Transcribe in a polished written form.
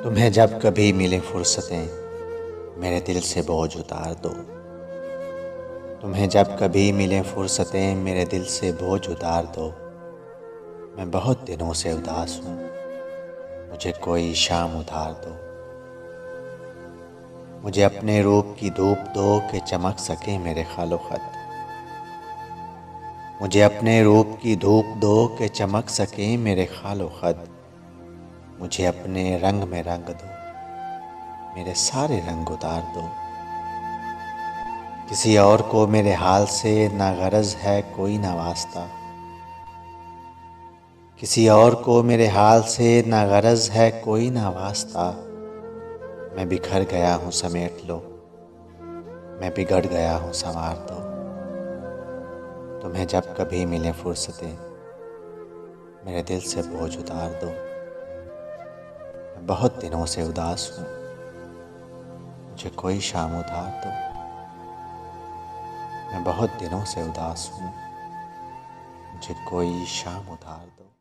तुम्हें जब कभी मिले फुर्सतें मेरे दिल से बोझ उतार दो। तुम्हें जब कभी मिले फुर्सतें मेरे दिल से बोझ उतार दो। मैं बहुत दिनों से उदास हूँ, मुझे कोई शाम उधार दो। मुझे अपने रूप की धूप दो कि चमक सके मेरे खालो खत। मुझे अपने रूप की धूप दो कि चमक सके मेरे खालो खत। मुझे अपने रंग में रंग दो, मेरे सारे रंग उतार दो। किसी और को मेरे हाल से ना गरज है कोई ना वास्ता। किसी और को मेरे हाल से ना गरज है कोई ना वास्ता। मैं बिखर गया हूँ समेट लो, मैं बिगड़ गया हूँ संवार दो। तुम्हें जब कभी मिले फुर्सतें मेरे दिल से बोझ उतार दो। मैं बहुत दिनों से उदास हूँ, मुझे कोई शाम उधार दो। मैं बहुत दिनों से उदास हूँ, मुझे कोई शाम उधार दो।